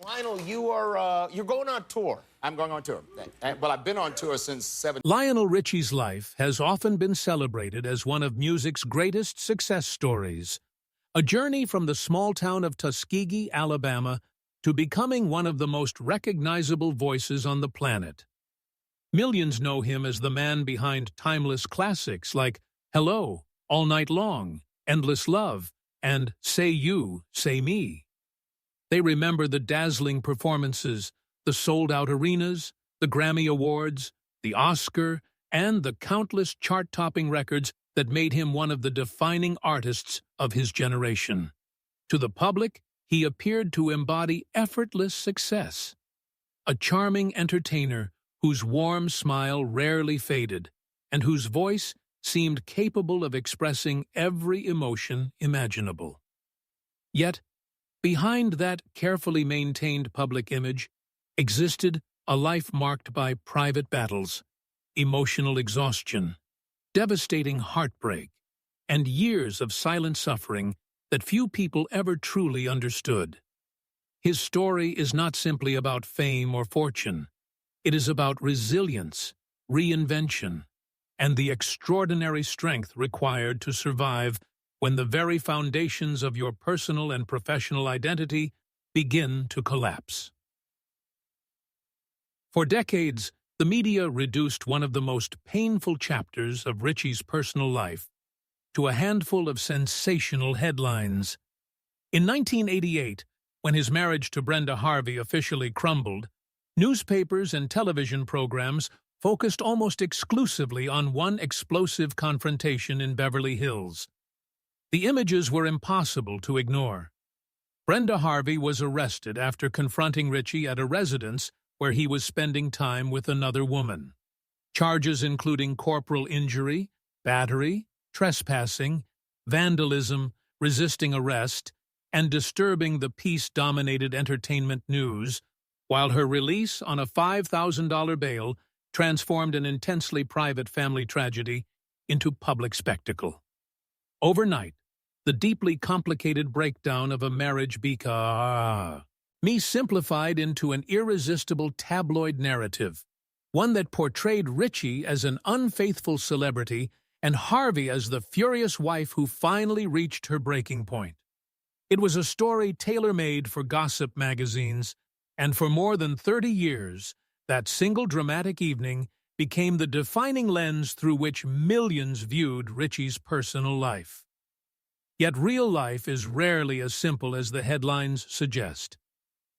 Lionel, you're going on tour. I'm going on tour. Well, I've been on tour since Lionel Richie's life has often been celebrated as one of music's greatest success stories. A journey from the small town of Tuskegee, Alabama, to becoming one of the most recognizable voices on the planet. Millions know him as the man behind timeless classics like Hello, All Night Long, Endless Love, and Say You, Say Me. They remember the dazzling performances, the sold-out arenas, the Grammy Awards, the Oscar, and the countless chart-topping records that made him one of the defining artists of his generation. To the public, he appeared to embody effortless success. A charming entertainer whose warm smile rarely faded, and whose voice seemed capable of expressing every emotion imaginable. Yet, behind that carefully maintained public image existed a life marked by private battles, emotional exhaustion, devastating heartbreak, and years of silent suffering that few people ever truly understood. His story is not simply about fame or fortune. It is about resilience, reinvention, and the extraordinary strength required to survive when the very foundations of your personal and professional identity begin to collapse. For decades, the media reduced one of the most painful chapters of Richie's personal life to a handful of sensational headlines. In 1988, when his marriage to Brenda Harvey officially crumbled, newspapers and television programs focused almost exclusively on one explosive confrontation in Beverly Hills. The images were impossible to ignore. Brenda Harvey was arrested after confronting Richie at a residence where he was spending time with another woman. Charges including corporal injury, battery, trespassing, vandalism, resisting arrest, and disturbing the peace-dominated entertainment news, while her release on a $5,000 bail transformed an intensely private family tragedy into public spectacle. Overnight, the deeply complicated breakdown of a marriage became simplified into an irresistible tabloid narrative, one that portrayed Richie as an unfaithful celebrity and Harvey as the furious wife who finally reached her breaking point. It was a story tailor-made for gossip magazines, and for more than 30 years, that single dramatic evening became the defining lens through which millions viewed Richie's personal life. Yet real life is rarely as simple as the headlines suggest.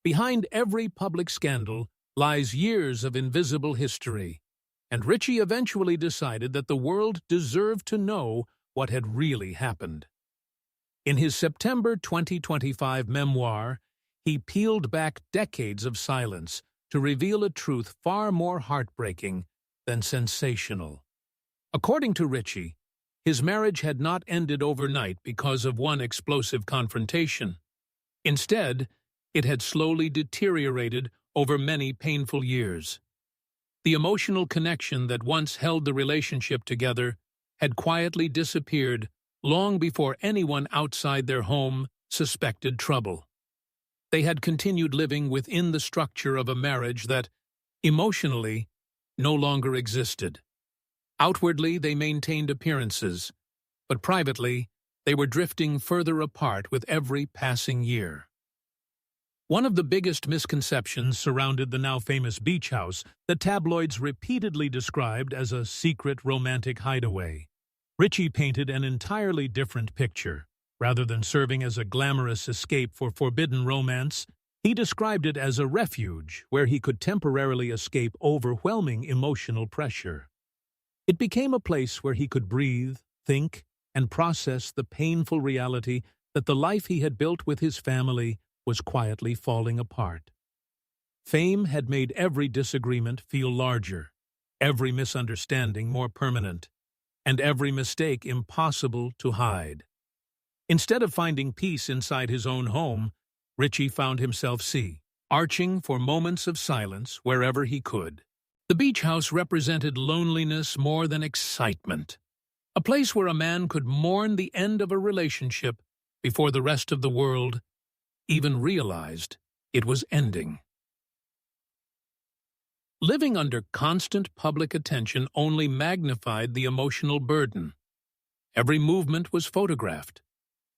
Behind every public scandal lies years of invisible history, and Richie eventually decided that the world deserved to know what had really happened. In his September 2025 memoir, he peeled back decades of silence to reveal a truth far more heartbreaking than sensational. According to Richie, his marriage had not ended overnight because of one explosive confrontation. Instead, it had slowly deteriorated over many painful years. The emotional connection that once held the relationship together had quietly disappeared long before anyone outside their home suspected trouble. They had continued living within the structure of a marriage that, emotionally, no longer existed. Outwardly, they maintained appearances, but privately, they were drifting further apart with every passing year. One of the biggest misconceptions surrounded the now famous beach house that tabloids repeatedly described as a secret romantic hideaway. Richie painted an entirely different picture. Rather than serving as a glamorous escape for forbidden romance, he described it as a refuge where he could temporarily escape overwhelming emotional pressure. It became a place where he could breathe, think, and process the painful reality that the life he had built with his family was quietly falling apart. Fame had made every disagreement feel larger, every misunderstanding more permanent, and every mistake impossible to hide. Instead of finding peace inside his own home, Richie found himself arching for moments of silence wherever he could. The beach house represented loneliness more than excitement, a place where a man could mourn the end of a relationship before the rest of the world even realized It was ending. Living under constant public attention only magnified the emotional burden. Every movement was photographed.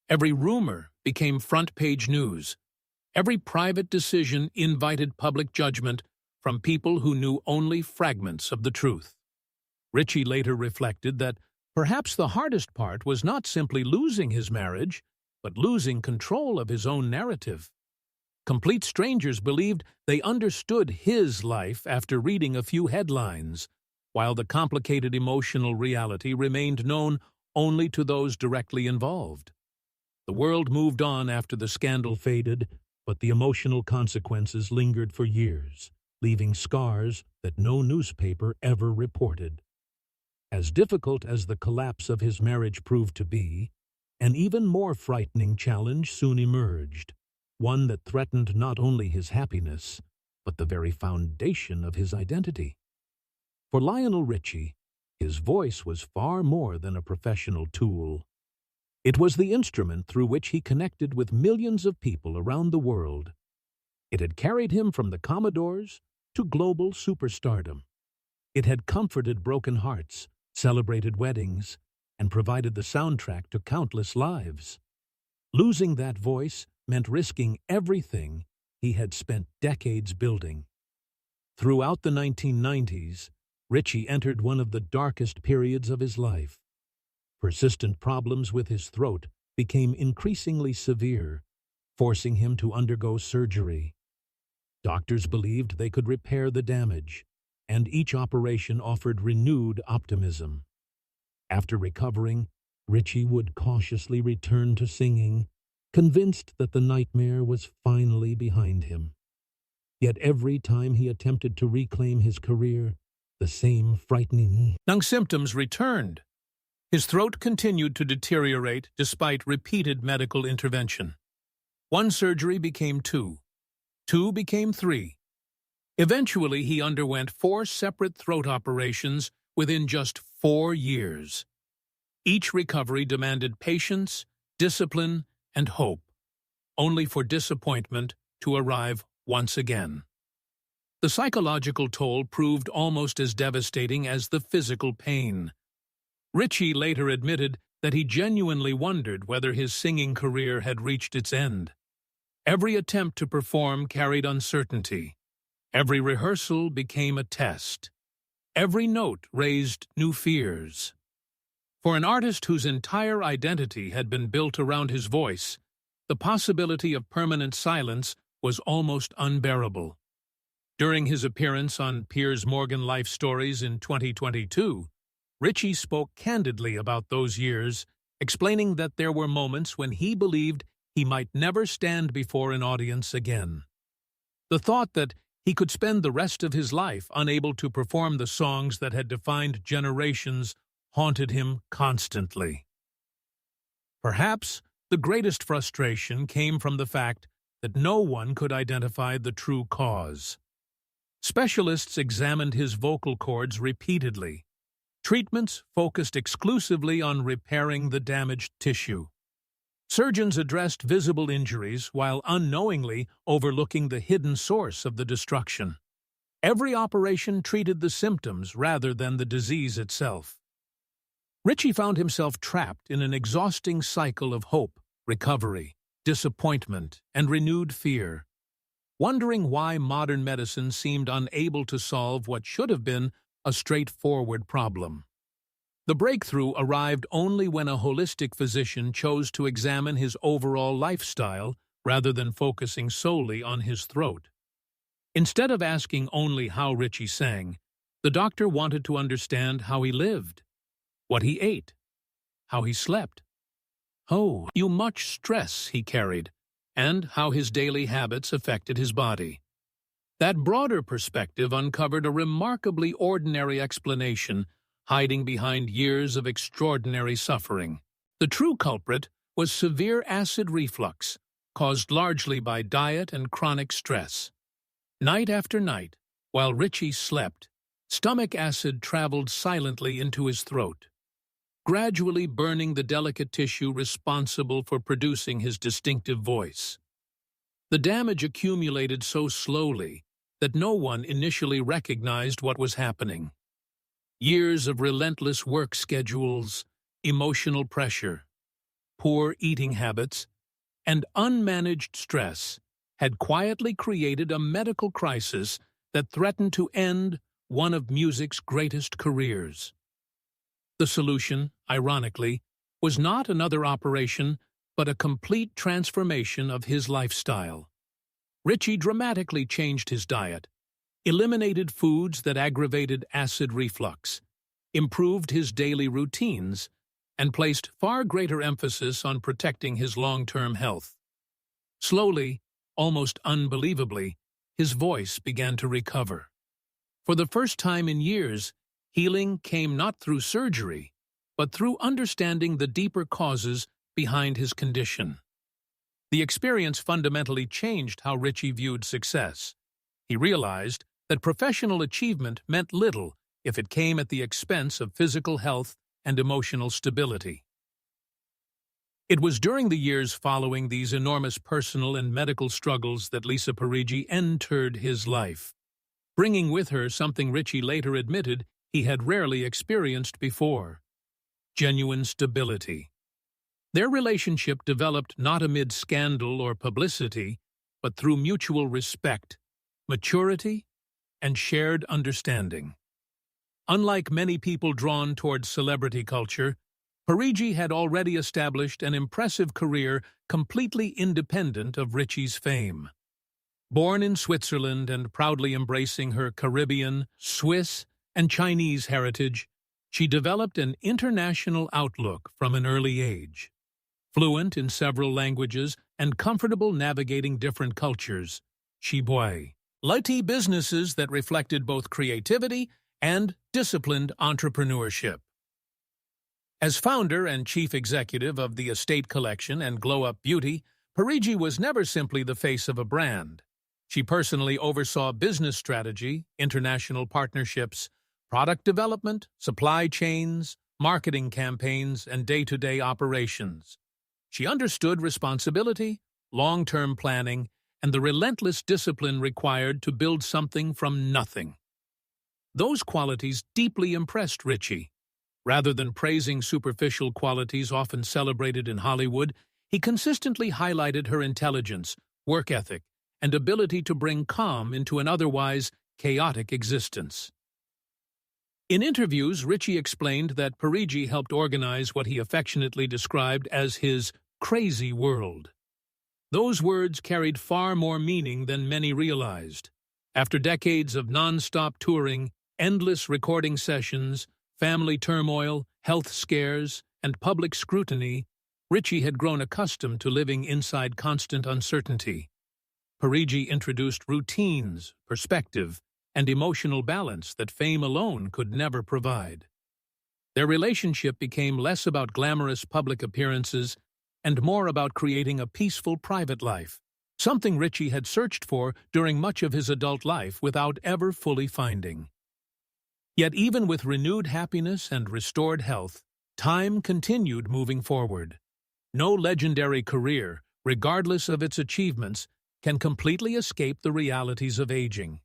Every rumor became front-page news. Every private decision invited public judgment from people who knew only fragments of the truth. Richie later reflected that perhaps the hardest part was not simply losing his marriage, but losing control of his own narrative. Complete strangers believed they understood his life after reading a few headlines, while the complicated emotional reality remained known only to those directly involved. The world moved on after the scandal faded, but the emotional consequences lingered for years, leaving scars that no newspaper ever reported. As difficult as the collapse of his marriage proved to be, an even more frightening challenge soon emerged, one that threatened not only his happiness, but the very foundation of his identity. For Lionel Richie, his voice was far more than a professional tool. It was the instrument through which he connected with millions of people around the world. It had carried him from the Commodores to global superstardom. It had comforted broken hearts, celebrated weddings, and provided the soundtrack to countless lives. Losing that voice meant risking everything he had spent decades building. Throughout the 1990s, Richie entered one of the darkest periods of his life. Persistent problems with his throat became increasingly severe, forcing him to undergo surgery. Doctors believed they could repair the damage, and each operation offered renewed optimism. After recovering, Richie would cautiously return to singing, convinced that the nightmare was finally behind him. Yet every time he attempted to reclaim his career, the same frightening symptoms returned. His throat continued to deteriorate despite repeated medical intervention. One surgery became two. Two became three. Eventually, he underwent 4 separate throat operations within just 4 years. Each recovery demanded patience, discipline, and hope, only for disappointment to arrive once again. The psychological toll proved almost as devastating as the physical pain. Richie later admitted that he genuinely wondered whether his singing career had reached its end. Every attempt to perform carried uncertainty. Every rehearsal became a test. Every note raised new fears. For an artist whose entire identity had been built around his voice, the possibility of permanent silence was almost unbearable. During his appearance on Piers Morgan Life Stories in 2022, Richie spoke candidly about those years, explaining that there were moments when he believed he might never stand before an audience again. The thought that he could spend the rest of his life unable to perform the songs that had defined generations haunted him constantly. Perhaps the greatest frustration came from the fact that no one could identify the true cause. Specialists examined his vocal cords repeatedly. Treatments focused exclusively on repairing the damaged tissue. Surgeons addressed visible injuries while unknowingly overlooking the hidden source of the destruction. Every operation treated the symptoms rather than the disease itself. Richie found himself trapped in an exhausting cycle of hope, recovery, disappointment, and renewed fear, wondering why modern medicine seemed unable to solve what should have been a straightforward problem. The breakthrough arrived only when a holistic physician chose to examine his overall lifestyle rather than focusing solely on his throat. Instead of asking only how Richie sang, the doctor wanted to understand how he lived, what he ate, how he slept, how much stress he carried, and how his daily habits affected his body. That broader perspective uncovered a remarkably ordinary explanation hiding behind years of extraordinary suffering. The true culprit was severe acid reflux, caused largely by diet and chronic stress. Night after night, while Richie slept, stomach acid traveled silently into his throat, gradually burning the delicate tissue responsible for producing his distinctive voice. The damage accumulated so slowly that no one initially recognized what was happening. Years of relentless work schedules, emotional pressure, poor eating habits, and unmanaged stress had quietly created a medical crisis that threatened to end one of music's greatest careers. The solution, ironically, was not another operation, but a complete transformation of his lifestyle. Richie dramatically changed his diet, eliminated foods that aggravated acid reflux, improved his daily routines, and placed far greater emphasis on protecting his long-term health. Slowly, almost unbelievably, his voice began to recover. For the first time in years, healing came not through surgery, but through understanding the deeper causes behind his condition. The experience fundamentally changed how Richie viewed success. He realized that professional achievement meant little if it came at the expense of physical health and emotional stability. It was during the years following these enormous personal and medical struggles that Lisa Parigi entered his life, bringing with her something Richie later admitted he had rarely experienced before: genuine stability. Their relationship developed not amid scandal or publicity, but through mutual respect, maturity, and shared understanding. Unlike many people drawn towards celebrity culture, Parigi had already established an impressive career completely independent of Richie's fame. Born in Switzerland and proudly embracing her Caribbean, Swiss, and Chinese heritage, she developed an international outlook from an early age. Fluent in several languages and comfortable navigating different cultures, she led businesses that reflected both creativity and disciplined entrepreneurship. As founder and chief executive of the Estate Collection and Glow Up Beauty, Parigi was never simply the face of a brand. She personally oversaw business strategy, international partnerships, product development, supply chains, marketing campaigns, and day-to-day operations. She understood responsibility, long-term planning, and the relentless discipline required to build something from nothing. Those qualities deeply impressed Richie. Rather than praising superficial qualities often celebrated in Hollywood, he consistently highlighted her intelligence, work ethic, and ability to bring calm into an otherwise chaotic existence. In interviews, Richie explained that Parigi helped organize what he affectionately described as his crazy world. Those words carried far more meaning than many realized. After decades of non-stop touring, endless recording sessions, family turmoil, health scares, and public scrutiny, Richie had grown accustomed to living inside constant uncertainty. Parigi introduced routines, perspective, and emotional balance that fame alone could never provide. Their relationship became less about glamorous public appearances and more about creating a peaceful private life, something Richie had searched for during much of his adult life without ever fully finding. Yet even with renewed happiness and restored health, time continued moving forward. No legendary career, regardless of its achievements, can completely escape the realities of aging.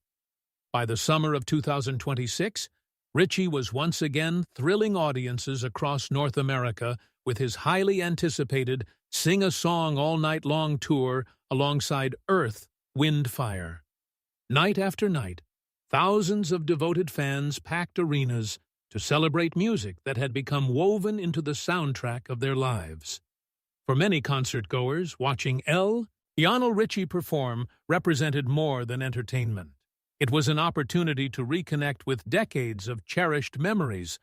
By the summer of 2026, Richie was once again thrilling audiences across North America with his highly anticipated Sing a Song All Night Long tour alongside Earth, Wind, Fire. Night after night, thousands of devoted fans packed arenas to celebrate music that had become woven into the soundtrack of their lives. For many concertgoers, watching Lionel Richie perform represented more than entertainment. It was an opportunity to reconnect with decades of cherished memories